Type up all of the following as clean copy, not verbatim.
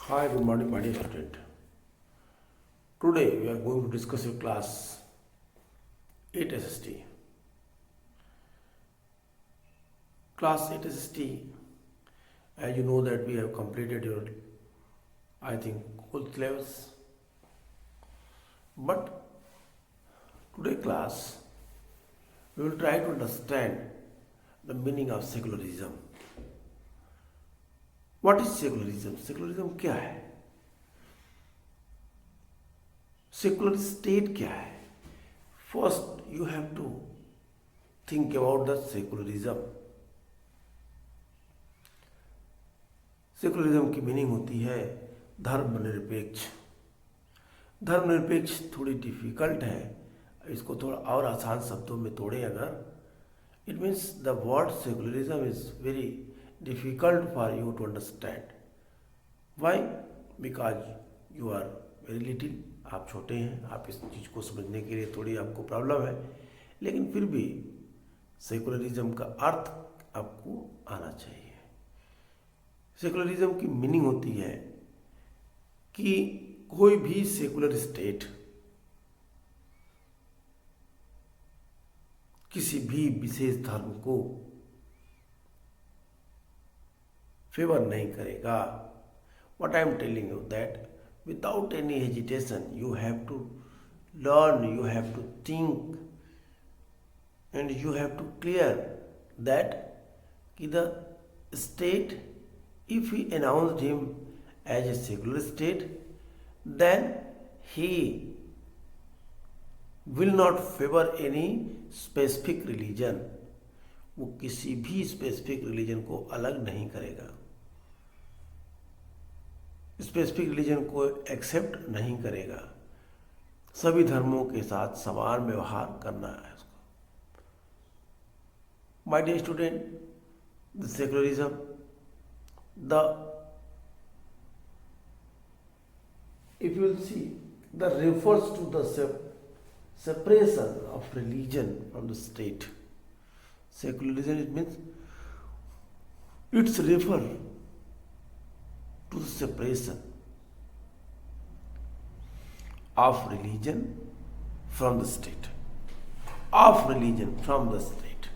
Hi, good morning, my dear student. Today we are going to discuss your class 8 SST. Class 8 SST, as you know that we have completed your, I think, whole syllabus. But today class, we will try to understand the meaning of secularism. What is secularism? Secularism क्या है? Secular state क्या है? First, you have to think about the secularism. Secularism की meaning होती है धर्मनिरपेक्ष। धर्मनिरपेक्ष थोड़ी डिफिकल्ट है, इसको थोड़ा और आसान शब्दों में तोड़े अगर, it means the word secularism is very difficult for you to understand. Why? Because you are very little, आप छोटे हैं, आप इस चीज़ को समझने के लिए थोड़ी आपको प्रॉब्लम है, लेकिन फिर भी सेकुलरिज्म का अर्थ आपको आना चाहिए. सेकुलरिज्म की मीनिंग होती है कि कोई भी सेकुलर स्टेट किसी भी विशेष धर्म को फेवर नहीं करेगा. What I am telling you that without any hesitation you have to learn, you have to think, and you have to clear that the state, if he announced him as a secular state, then he will not favor any specific religion. वो किसी भी specific religion को अलग नहीं करेगा, specific religion को accept नहीं करेगा. सभी धर्मों के साथ समान व्यवहार करना है उसको. My dear student, the secularism the if you will see the refers to the separation of religion from the state. Secularism, it means it's refer to the separation of religion from the state, of religion from the state.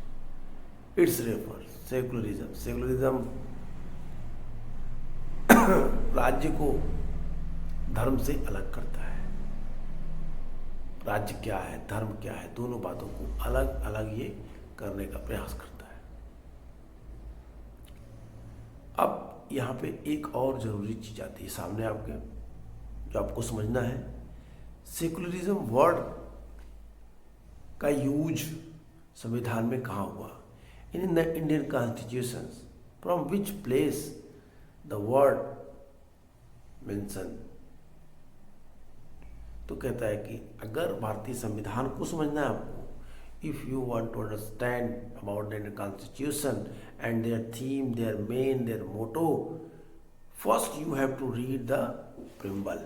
It's refer secularism. Secularism राज्य को धर्म से अलग करता है. राज्य क्या है, धर्म क्या है, दोनों बातों को अलग अलग ये करने का प्रयास करता है. अब यहाँ पे एक और जरूरी चीज आती है सामने आपके, जो आपको समझना है. सेकुलरिज्म वर्ड का यूज संविधान में कहाँ हुआ? In the Indian constitution, from which place the word mention. तो कहता है कि अगर भारतीय संविधान को समझना है आपको, if you want to understand about the constitution and their theme, their main, their motto, first you have to read the preamble.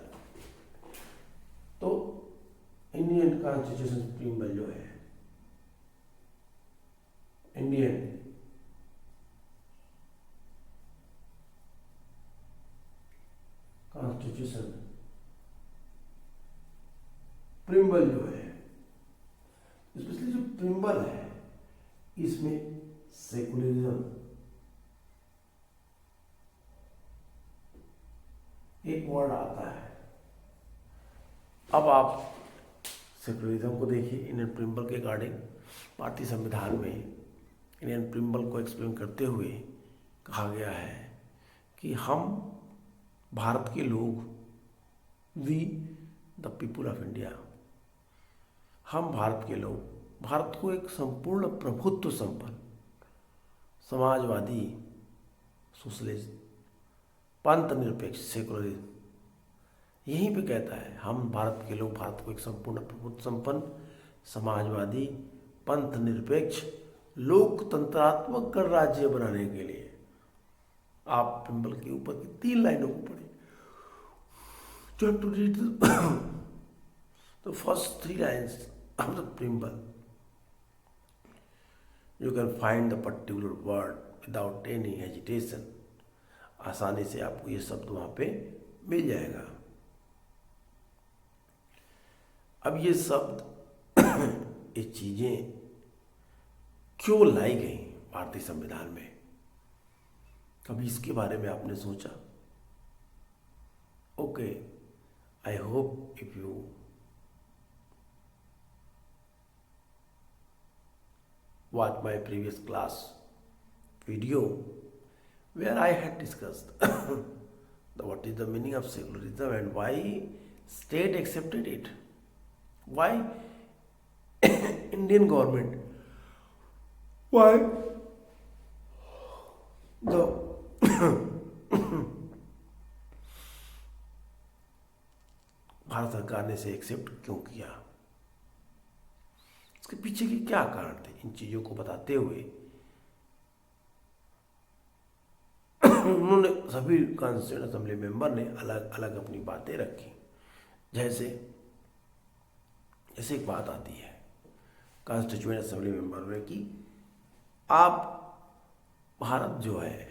तो इंडियन कॉन्स्टिट्यूशन प्रीम्बल जो है, इंडियन कॉन्स्टिट्यूशन प्रीम्बल जो है, स्पेशली जो प्रीम्बल है, इसमें सेकुलरिज्म एक वर्ड आता है. अब आप सेकुलरिज्म को देखिए इंडियन प्रीम्बल के अकॉर्डिंग. भारतीय संविधान में इंडियन प्रीम्बल को एक्सप्लेन करते हुए कहा गया है कि हम भारत के लोग, we the people of India, हम भारत के लोग, भारत को एक संपूर्ण प्रभुत्व संपन्न, समाजवादी, सोशलिस्ट, पंथ निरपेक्ष, सेकुलरिज्म, यहीं पे कहता है हम भारत के लोग भारत को एक संपूर्ण प्रभुत्व संपन्न, समाजवादी, पंथ निरपेक्ष, लोकतंत्रात्मक गणराज्य बनाने के लिए. आप प्रीम्बल के ऊपर की 3 लाइनों को पढ़िए. You have to read the first 3 lines of the preamble. You can find the particular word without any hesitation. आसानी से आपको ये शब्द वहाँ पे मिल जाएगा। अब ये शब्द ये चीजें क्यों लाई गई भारतीय संविधान में, कभी इसके बारे में आपने सोचा? Okay, I hope if you watch my previous class video where I had discussed what is the meaning of secularism and why state accepted it, why Indian government, why the Bharat सरकार ने इसे एक्सेप्ट क्यों किया, इसके पीछे के क्या कारण थे। इन चीजों को बताते हुए उन्होंने सभी कॉन्स्टिट्यूएंट असेंबली मेंबर ने अलग अलग अपनी बातें रखी। जैसे एक बात आती है कॉन्स्टिट्यूएंट असेंबली मेंबर में कि आप भारत जो है,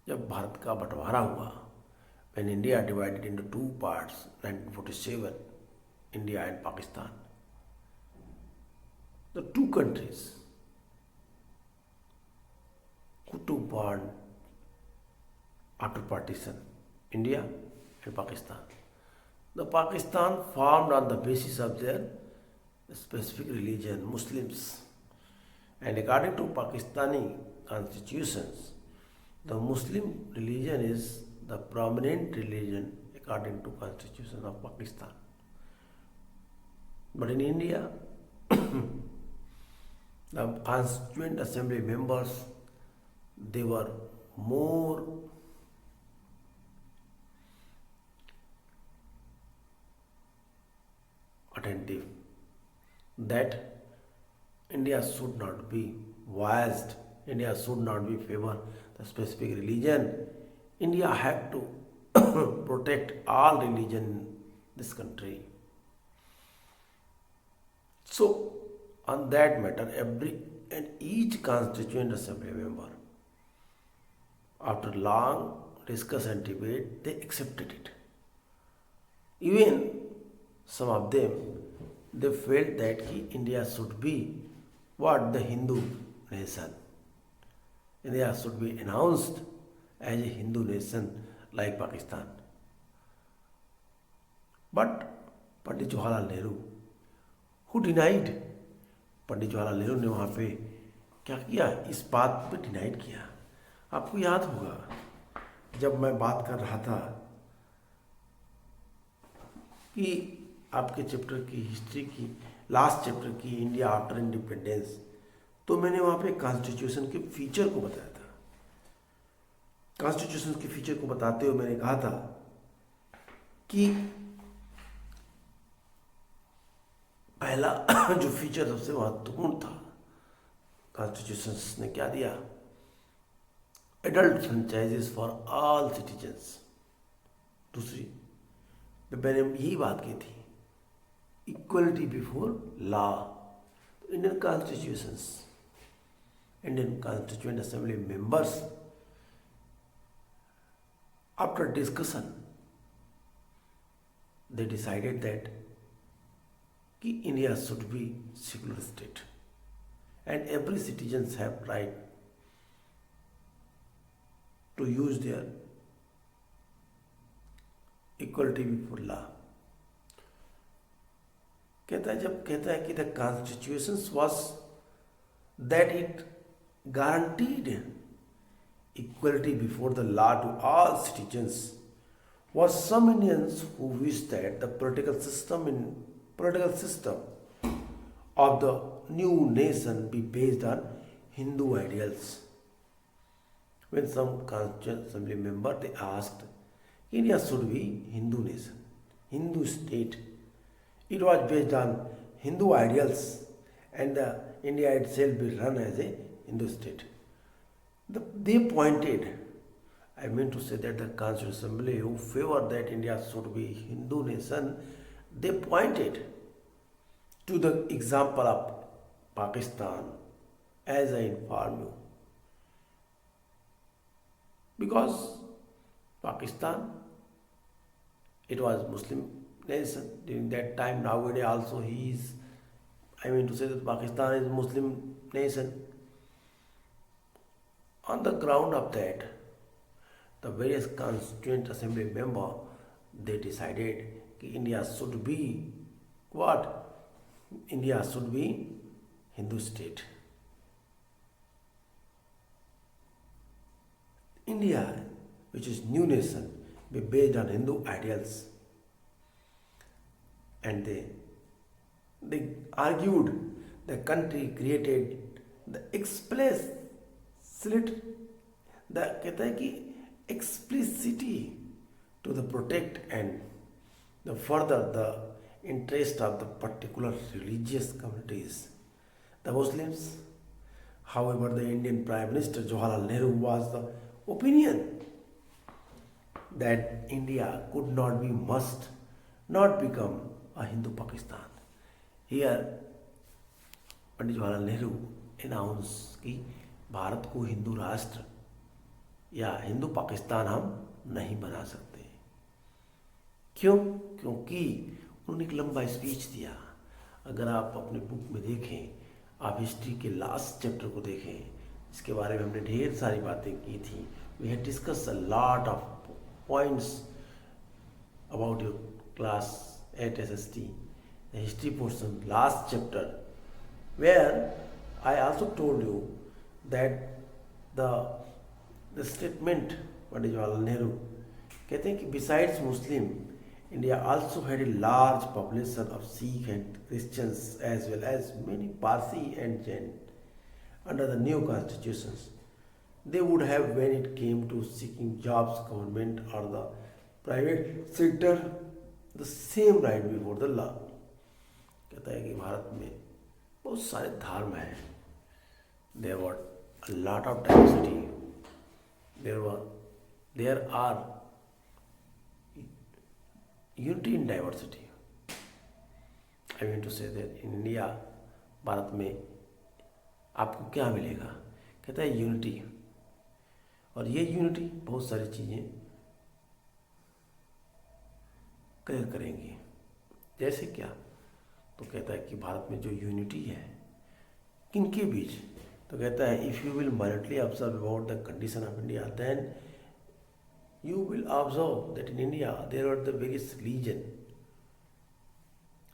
जब भारत का बंटवारा हुआ, when India divided into two parts 1947, India and Pakistan, the two countries who took part after partition, India and Pakistan. The Pakistan formed on the basis of their specific religion, Muslims, and according to Pakistani constitutions, the Muslim religion is the prominent religion according to constitution of Pakistan. But in India, the constituent assembly members, they were more attentive that India should not be biased, India should not be favor the specific religion. India had to protect all religion in this country. So on that matter, every and each constituent assembly member, after long discussion and debate, they accepted it. Even some of them, they felt that India should be what the Hindu nation. India should be announced as a Hindu nation like Pakistan. But Pandit Jawaharlal Nehru, who denied, Pandit Jawaharlal Nehru ने वहाँ पे क्या किया, इस बात पे denied किया। आपको याद होगा जब मैं बात कर रहा था कि आपके चैप्टर की हिस्ट्री की लास्ट चैप्टर की इंडिया आफ्टर इंडिपेंडेंस, तो मैंने वहाँ पे कॉन्स्टिट्यूशन के फीचर को बताया था। कॉन्स्टिट्यूशन के फीचर को बताते हुए मैंने कहा था कि पहला जो फीचर सबसे महत्वपूर्ण था, कॉन्स्टिट्यूशन ने क्या दिया, adult franchises for all citizens. दूसरी मैंने यही बात की थी, equality before law. Indian constitutions, Indian constituent assembly members, after discussion they decided that India should be secular state and every citizens have right to use their equality before law. जब कहता है कि the constitution was that it guaranteed equality before the law to all citizens, was some Indians who wished that the political system of the new nation be based on Hindu ideals. When some constituent assembly member they asked, India should be Hindu nation, Hindu state. It was based on Hindu ideals, and India itself be run as a Hindu state. They pointed, I mean to say that the Constituent Assembly who favored that India should be Hindu nation, they pointed to the example of Pakistan, as I inform you. Because Pakistan It was Muslim nation during that time. Nowadays also he is, I mean to say that Pakistan is Muslim nation. On the ground of that, the various constituent assembly member, they decided that India should be what? India should be Hindu state. India, which is new nation, be based on Hindu ideals, and they argued the country created the explicit, the कहता है कि explicitity to the protect and the further the interest of the particular religious communities, the Muslims. However, the Indian Prime Minister Jawaharlal Nehru was the opinion that India could not be, must not become a Hindu Pakistan. Here, Pandit Jawaharlal Nehru announce कि भारत को हिंदू राष्ट्र या हिंदू पाकिस्तान हम नहीं बना सकते। क्यों? क्योंकि उन्होंने एक लंबा स्पीच दिया। अगर आप अपने बुक में देखें, आप हिस्ट्री के लास्ट चैप्टर को देखें, इसके बारे में हमने ढेर सारी बातें की थी। We had discuss a lot of points about your class 8 SST, the history portion, last chapter, where I also told you that the statement Pandit Jawaharlal Nehru कहते हैं कि besides Muslim, India also had a large population of Sikh and Christians as well as many Parsi and Jain. Under the new constitutions, they would have, when it came to seeking jobs, government or the private sector, the same right before the law. कहता है कि भारत में बहुत सारे धर्म हैं. There were a lot of diversity. There are unity in diversity. I mean to say that in India, Bharat में आपको क्या मिलेगा? कहता है यूनिटी. और ये यूनिटी बहुत सारी चीज़ें क्लियर करेंगी. जैसे क्या? तो कहता है कि भारत में जो यूनिटी है किनके बीच, तो कहता है if you will minutely observe about the condition of India, then you will observe that in India there are the various religion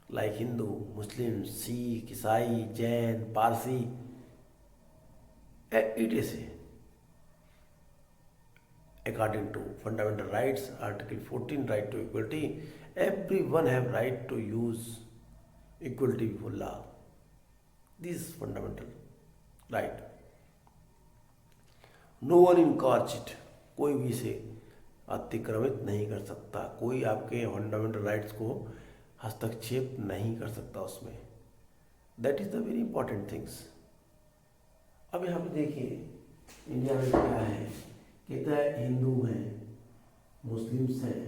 like Hindu, Muslim, Sikh, Isai, Jain, Parsi, etc. According to fundamental rights, Article 14, right to equality, everyone have right to use equality before law. This is fundamental right. No one encourage it. कोई भी इसे अतिक्रमित नहीं कर सकता. कोई आपके fundamental rights को हस्तक्षेप नहीं कर सकता उसमें. That is the very important things. अब यहाँ पे देखिए इंडिया में क्या है. कहता है हिंदू हैं, मुस्लिम्स हैं,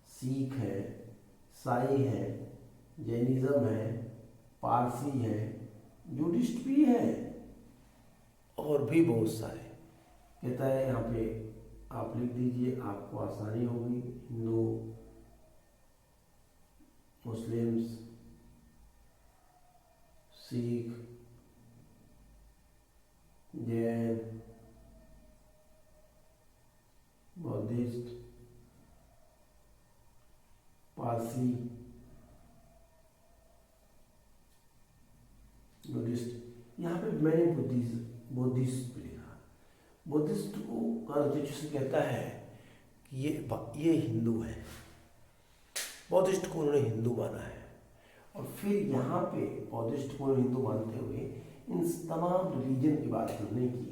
सिख हैं, ईसाई हैं, जैनिज़्म है, पारसी है, बुद्धिस्ट भी है और भी बहुत सारे. कहता है यहाँ पे आप लिख दीजिए, आपको आसानी होगी. Hindu, Muslims, Sikh, Jain, Buddhist, Parsi, Buddhist. यहाँ पे मैंने बुद्धिस्ट लिखा. बुद्धिस्ट को कॉन्स्टिट्यूशन कहता है कि ये हिंदू है. बौद्धिस्ट को उन्होंने हिंदू माना है. और फिर यहाँ पे बौद्धिस्ट को हिंदू मानते हुए इन तमाम रिलीजन की बात उन्होंने की.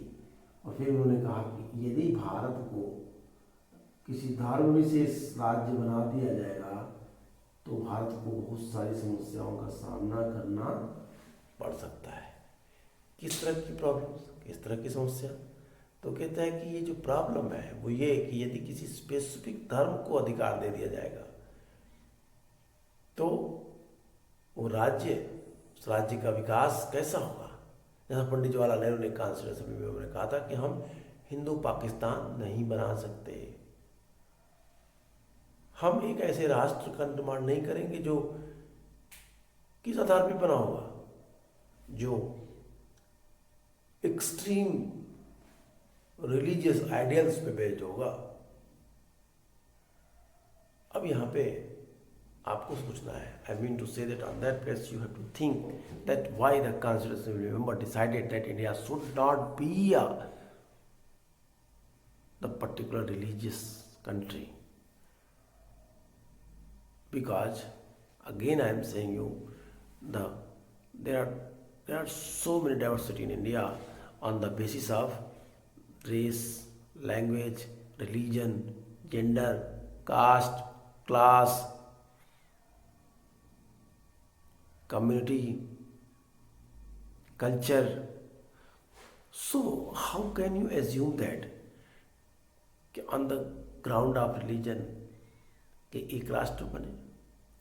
और फिर उन्होंने कहा कि यदि भारत को किसी धर्म विशेष राज्य बना दिया जाएगा तो भारत को बहुत सारी समस्याओं का सामना करना पड़ सकता है. किस तरह की प्रॉब्लम्स, किस तरह की समस्या? तो कहता है कि ये जो प्रॉब्लम है वो ये कि यदि किसी स्पेसिफिक धर्म को अधिकार दे दिया जाएगा तो वो राज्य, उस राज्य का विकास कैसा होगा. जैसा पंडित जवाहरलाल नेहरू ने कॉन्स्टिट्यूशन में उन्होंने कहा था कि हम हिंदू पाकिस्तान नहीं बना सकते. हम एक ऐसे राष्ट्र का निर्माण नहीं करेंगे जो किस आधार पर बना होगा, जो एक्सट्रीम रिलीजियस आइडियल्स पे बेस्ड होगा। अब यहाँ पे आपको सोचना है, I mean to say that on that place you have to think that why the constitution member decided that India should not be the particular religious country, because again I am saying you there are so many diversity in India on the basis of race, language, religion, gender, caste, class, community, culture. So how can you assume that on the ground of religion कि एक राष्ट्र बने?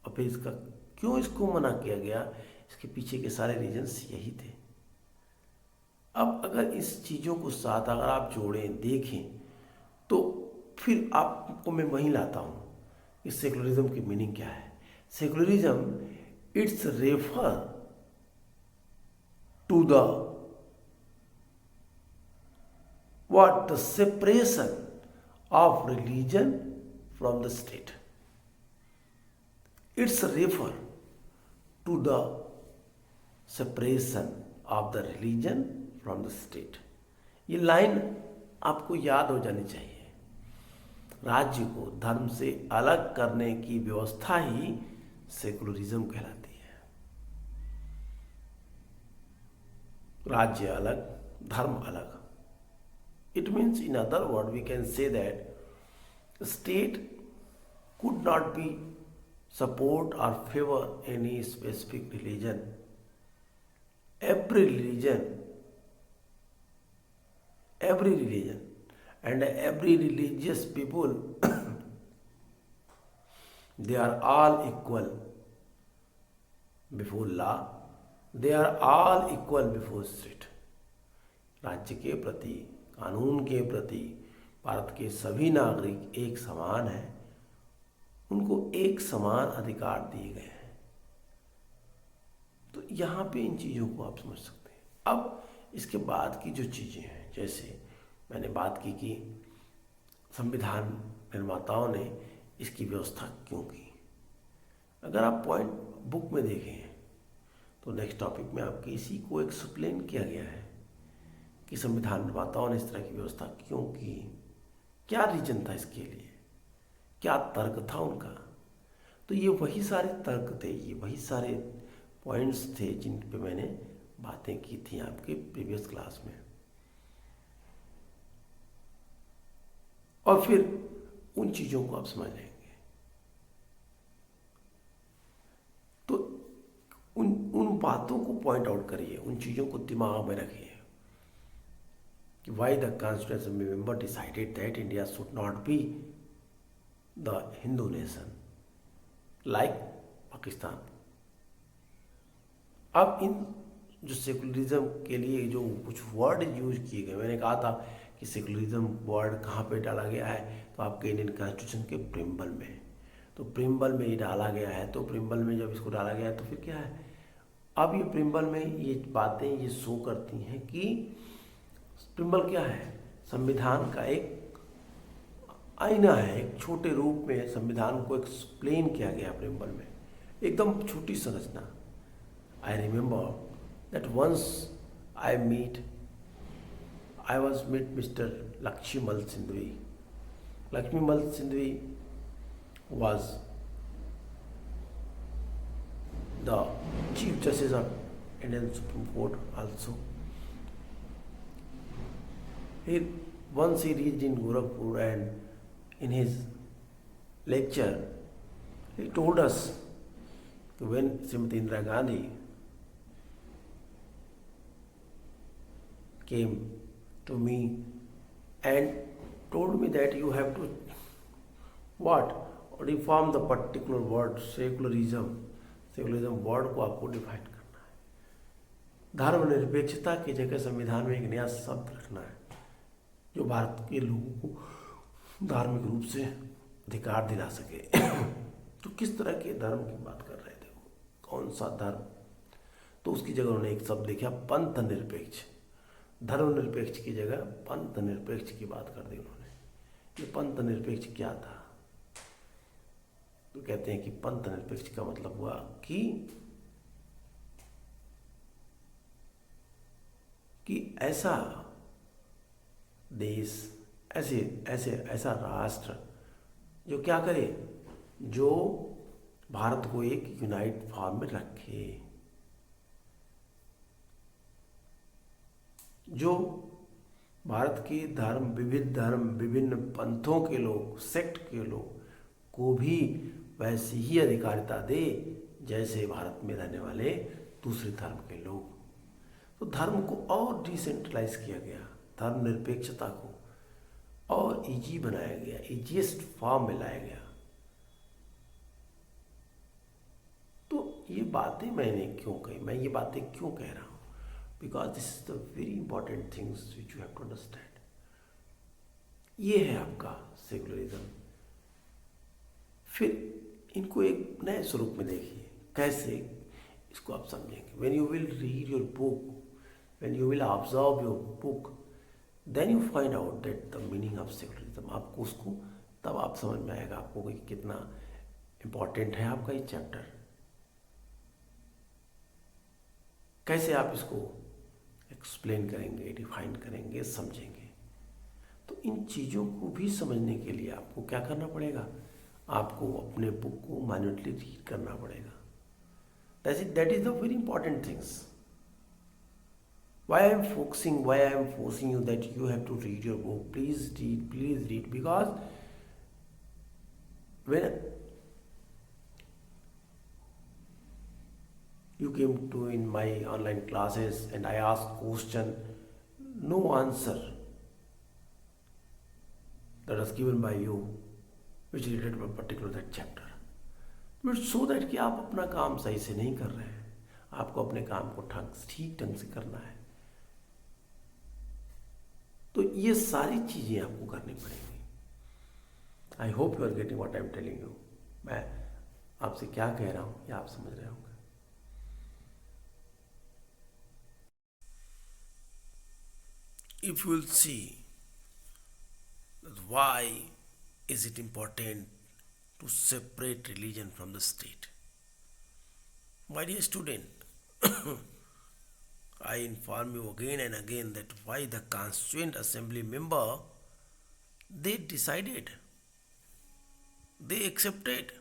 और फिर इसका क्यों इसको मना किया गया, इसके पीछे के सारे रीजन्स यही थे। अब अगर इस चीज़ों को साथ अगर आप जोड़ें देखें तो फिर आपको मैं वहीं लाता हूँ कि सेकुलरिज्म की मीनिंग क्या है। Secularism it's refer to the the separation of religion from the state. It's refer to the separation of the religion from the state। ये लाइन आपको याद हो जानी चाहिए। राज्य को धर्म से अलग करने की व्यवस्था ही सेकुलरिज्म कहलाती है। राज्य अलग, धर्म अलग। It means in other words we can say that the state could not be support or favor any specific religion। Every religion and every religious people they are all equal before law, they are all equal before state। राज्य के प्रति, कानून के प्रति भारत के सभी नागरिक एक समान हैं, उनको एक समान अधिकार दिए गए हैं। तो यहाँ पे इन चीज़ों को आप समझ सकते हैं। अब इसके बाद की जो चीज़ें हैं, जैसे मैंने बात की कि संविधान निर्माताओं ने इसकी व्यवस्था क्यों की। अगर आप पॉइंट बुक में देखें तो नेक्स्ट टॉपिक में आपके इसी को एक्सप्लेन किया गया है कि संविधान निर्माताओं ने इस तरह की व्यवस्था क्यों की, क्या रीजन था इसके लिए, क्या तर्क था उनका। तो ये वही सारे तर्क थे, ये वही सारे पॉइंट्स थे जिन पे मैंने बातें की थी आपके प्रीवियस क्लास में। और फिर उन चीज़ों को आप समझ लेंगे। तो उन बातों को पॉइंट आउट करिए, उन चीज़ों को दिमाग में रखिए कि why the constitution member decided that India should not be the Hindu nation like Pakistan. अब इन जो सेकुलरिज्म के लिए जो कुछ वर्ड यूज किए गए, मैंने कहा था कि सेकुलरिज्म वर्ड कहाँ पे डाला गया है, तो आपके इंडियन कॉन्स्टिट्यूशन के प्रीम्बल में। तो प्रीम्बल में ये डाला गया है, तो प्रीम्बल में जब इसको डाला गया है तो फिर क्या है, अब ये प्रीम्बल में ये बातें ये शो करती हैं कि प्रीम्बल क्या है, संविधान का एक आईना है, एक छोटे रूप में संविधान को एक्सप्लेन किया गया प्रीम्बल में, एकदम छोटी संरचना। I remember that once I was met Mr. Lakshmal Sindhvi. Lakshmal Sindhvi was the Chief Justice of Indian Supreme Court also. Once he reached in Gorakhpur, and in his lecture he told us when Srimati Indira Gandhi came to me and told me that you have to reform the particular word secularism word को आपको define करना है। धर्मनिरपेक्षता की जगह संविधान में एक नया शब्द रखना है जो भारत के लोगों को धार्मिक रूप से अधिकार दिला सके। तो किस तरह के धर्म की बात कर रहे थे वो, कौन सा धर्म? तो उसकी जगह उन्होंने एक शब्द लिखा, पंथ निरपेक्ष। धर्मनिरपेक्ष की जगह पंथ निरपेक्ष की बात कर दी उन्होंने। ये पंथ निरपेक्ष क्या था? तो कहते हैं कि पंथ निरपेक्ष का मतलब हुआ कि ऐसा देश, ऐसे ऐसे ऐसा राष्ट्र जो क्या करे, जो भारत को एक यूनाइट फॉर्म में रखे, जो भारत के धर्म विभिन्न पंथों के लोग, सेक्ट के लोग को भी वैसी ही अधिकारिता दे जैसे भारत में रहने वाले दूसरे धर्म के लोग। तो धर्म को और डिसेंट्रलाइज किया गया, धर्म निरपेक्षता को और इजी बनाया गया, इजीएस्ट फॉर्म में लाया गया। तो ये बातें मैंने क्यों कही, मैं ये बातें क्यों कह रहा हूँ? Because this is the very important things which you have to understand. ये है आपका सेकुलरिज्म। फिर इनको एक नए स्वरूप में देखिए, कैसे इसको आप समझेंगे। When you will read your book, when you will observe your book, then you find out that the meaning of secularism. आपको उसको तब आप समझ में आएगा आपको कि कितना इम्पॉर्टेंट है आपका ये चैप्टर, कैसे आप इसको एक्सप्लेन करेंगे, डिफाइन करेंगे, समझेंगे। तो इन चीज़ों को भी समझने के लिए आपको क्या करना पड़ेगा? आपको अपने बुक को माइन्यूटली रीड करना पड़ेगा। That is the very important things. Why I am forcing you that you have to read your book. Please read, because when you came to in my online classes and I asked question, no answer that was given by you which related to a particular that chapter. But so that कि आप अपना काम सही से नहीं कर रहे हैं, आपको अपने काम को ठीक ढंग से करना है। तो ये सारी चीज़ें आपको करनी पड़ेंगी। I hope you are getting what I am telling you. मैं आपसे क्या कह रहा हूँ ये आप समझ रहे होंगे। If you will see why is it important to separate religion from the state? My dear student, I inform you again and again that why the Constituent Assembly member, they decided, they accepted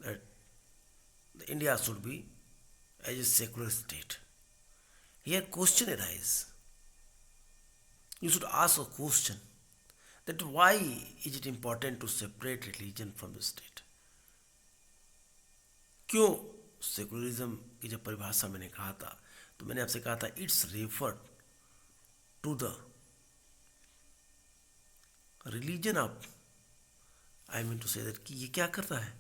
that India should be as a secular state. Here question arises. You should ask a question that why is it important to separate religion from the state? क्यों secularism की जब परिभाषा मैंने कहा था तो मैंने आपसे कहा था it's refer to the religion of, I mean to say that कि ये क्या करता है।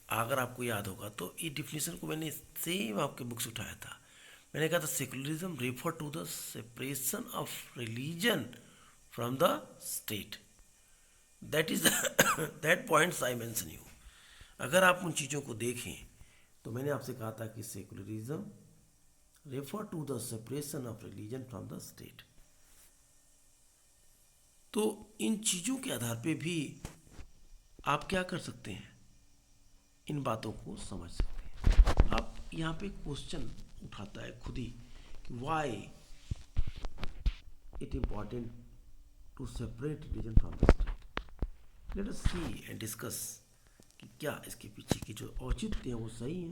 अगर आपको याद होगा तो ये डिफिनेशन को मैंने सेम आपके बुक से उठाया था। मैंने कहा था secularism refer to the separation of religion from the state. That is that points I mention you. अगर आप उन चीज़ों को देखें तो मैंने आपसे कहा था कि secularism refer to the separation of religion from the state. तो इन चीज़ों के आधार पे भी आप क्या कर सकते हैं, इन बातों को समझ सकते हैं। आप यहाँ पे क्वेश्चन उठाता है खुद ही कि why it important to separate religion from the state. Let us see and discuss कि क्या इसके पीछे की जो औचित्य है वो सही है।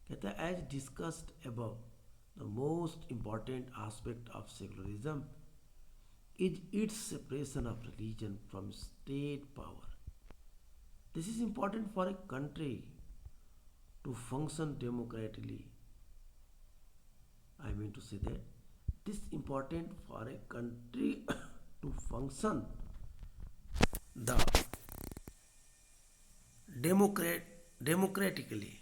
कहता है as discussed above the most important aspect of secularism is its separation of religion from state power. This is important for a country to function democratically. I mean to say that this is important for a country to function the democratically.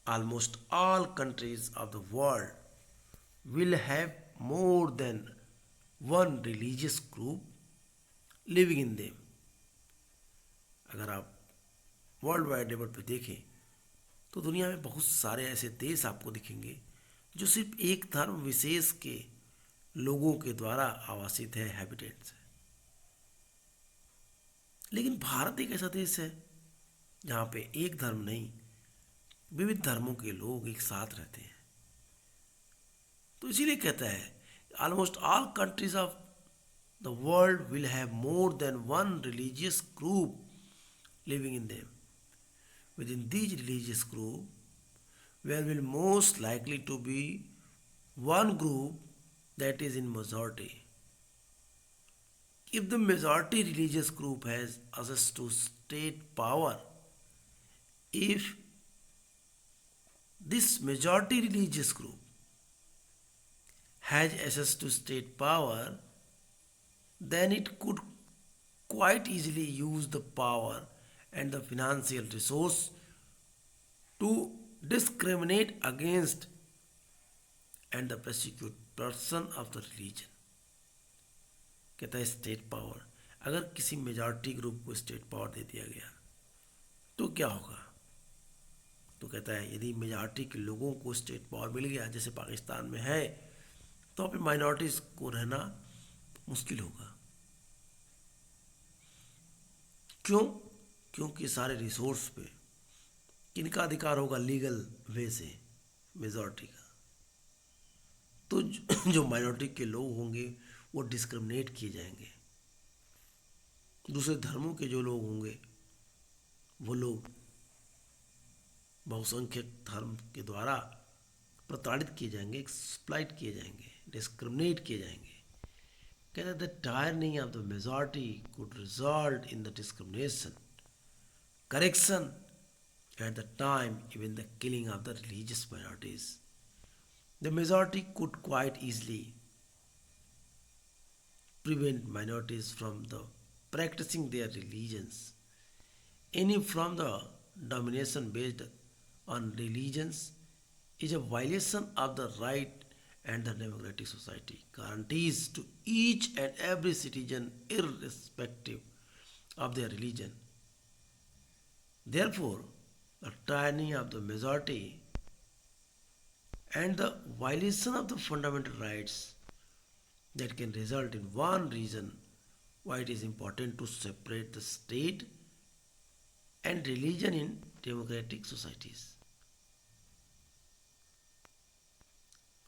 Almost all countries of the world will have more than one religious group living in them. अगर आप world wide level पर देखें तो दुनिया में बहुत सारे ऐसे देश आपको दिखेंगे जो सिर्फ एक धर्म विशेष के लोगों के द्वारा आवासित है, हैबिटेट्स है। लेकिन भारत एक ऐसा देश है जहाँ पे एक धर्म नहीं, विविध धर्मों के लोग एक साथ रहते हैं। तो इसीलिए कहता है almost all countries of the world will have more than one religious group living in them. Within these religious group, there will most likely to be one group that is in majority. If the majority religious group has access to state power, if this majority religious group has access to state power, then it could quite easily use the power and the financial resource to discriminate against and the persecute person of the religion। कहता है state power, अगर किसी majority group को state power दे दिया गया तो क्या होगा? तो कहता है यदि मेजॉरिटी के लोगों को स्टेट पावर मिल गया जैसे पाकिस्तान में है, तो अपने माइनॉरिटीज को रहना मुश्किल होगा। क्यों? क्योंकि सारे रिसोर्स पे किनका अधिकार होगा? लीगल वे से मेजॉरिटी का। तो जो माइनॉरिटी के लोग होंगे वो डिस्क्रिमिनेट किए जाएंगे। दूसरे धर्मों के जो लोग होंगे वो लोग बहुसंख्यक धर्म के द्वारा प्रताड़ित किए जाएंगे, एक्सप्लॉइट किए जाएंगे, डिस्क्रिमिनेट किए जाएंगे। कहते हैं the tyranny of the majority could result in the discrimination, correction, at the time even the killing of the religious minorities। The majority could quite easily prevent minorities from the practicing their religions. Any from the domination based on religions is a violation of the right and the democratic society guarantees to each and every citizen irrespective of their religion। Therefore, the tyranny of the majority and the violation of the fundamental rights that can result in one reason why it is important to separate the state and religion in democratic societies।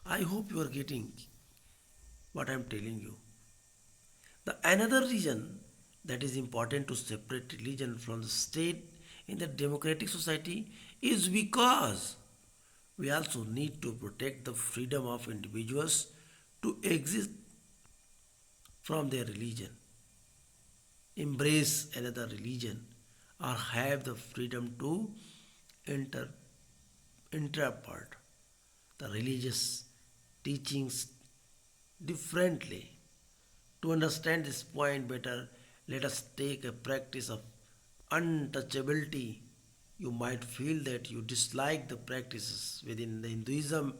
I hope you are getting what I am telling you। The another reason that is important to separate religion from the state in the democratic society is because we also need to protect the freedom of individuals to exist from their religion, embrace another religion, or have the freedom to inter- interpret the religious teachings differently। To understand this point better, let us take a practice of untouchability। You might feel that you dislike the practices within the Hinduism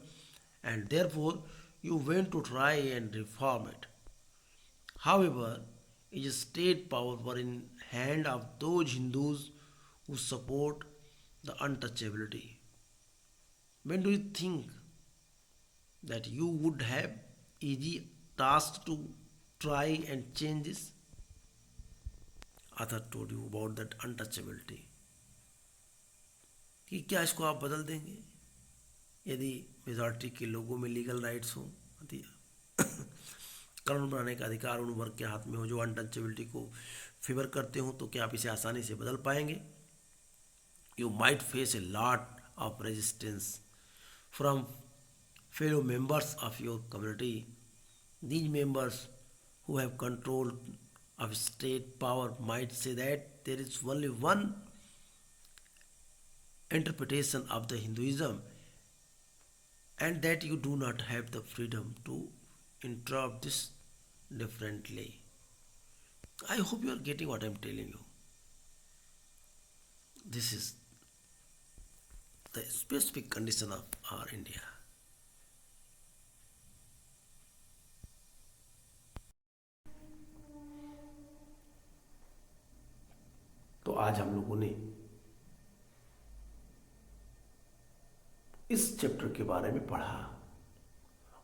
and therefore you want to try and reform it। However, is state power were in hand of those Hindus who support the untouchability? When do you think that you would have easy task to try and change this? Author told you about that untouchability कि क्या इसको आप बदल देंगे यदि majority के लोगों में लीगल राइट्स हो, कानून बनाने का अधिकार उन वर्ग के हाथ में हो जो अनटचेबिलिटी को फेवर करते हो, तो क्या आप इसे आसानी से बदल पाएंगे? You might face a lot of resistance from fellow members of your community। These members who have control of state power might say that there is only one interpretation of the Hinduism and that you do not have the freedom to interpret this differently। I hope you are getting what I am telling you। This is the specific condition of our India। आज हम लोगों ने इस chapter के बारे में पढ़ा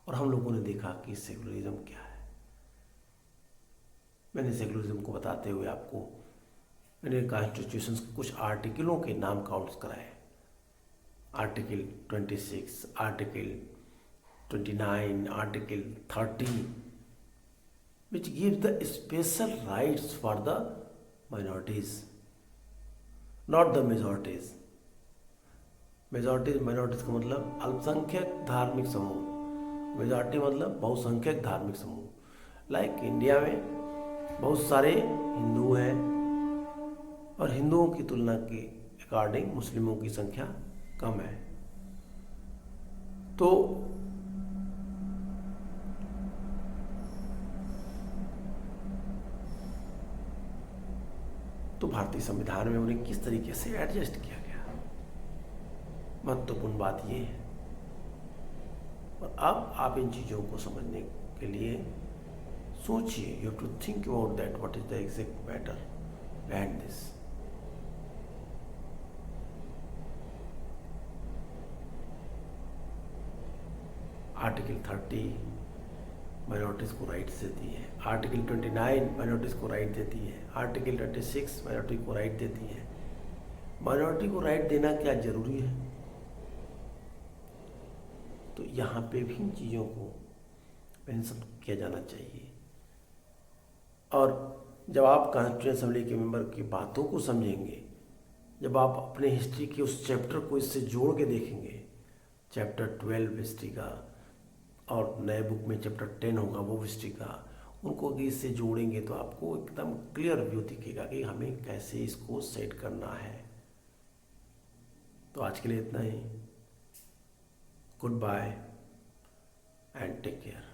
और हम लोगों ने देखा कि सेकुलरिज्म क्या है। मैंने सेकुलरिज्म को बताते हुए आपको मैंने कॉन्स्टिट्यूशन के कुछ आर्टिकलों के नाम काउंट्स कराए। Article 26, article 29, article 30, which gives the special rights for the minorities, not the majorities. Minorities का मतलब अल्पसंख्यक धार्मिक समूह, मेजॉरिटी मतलब बहुसंख्यक धार्मिक समूह। लाइक इंडिया में बहुत सारे हिंदू हैं और हिंदुओं की तुलना के अकॉर्डिंग मुस्लिमों की संख्या कम है। तो भारतीय संविधान में उन्हें किस तरीके से एडजस्ट किया गया, महत्वपूर्ण बात ये है। और अब आप इन चीज़ों को समझने के लिए सोचिए, you have to think about that, what is the exact matter behind this. Article 30 minorities को राइट्स देती है, आर्टिकल 29 माइनॉरिटीज़ को राइट देती है, आर्टिकल 26 माइनॉरिटी को राइट देती है। माइनॉरिटी को राइट देना क्या जरूरी है? तो यहाँ पे भी इन चीज़ों को मेंशन किया जाना चाहिए। और जब आप कॉन्स्टिट्यूएंट असेंबली के मेंबर की बातों को समझेंगे, जब आप अपने हिस्ट्री के उस चैप्टर को इससे जोड़ के देखेंगे, चैप्टर 12 हिस्ट्री का और नए बुक में चैप्टर 10 होगा वो हिस्ट्री का, उनको अगर इससे जोड़ेंगे तो आपको एकदम क्लियर व्यू दिखेगा कि हमें कैसे इसको सेट करना है। तो आज के लिए इतना ही। Goodbye and take care.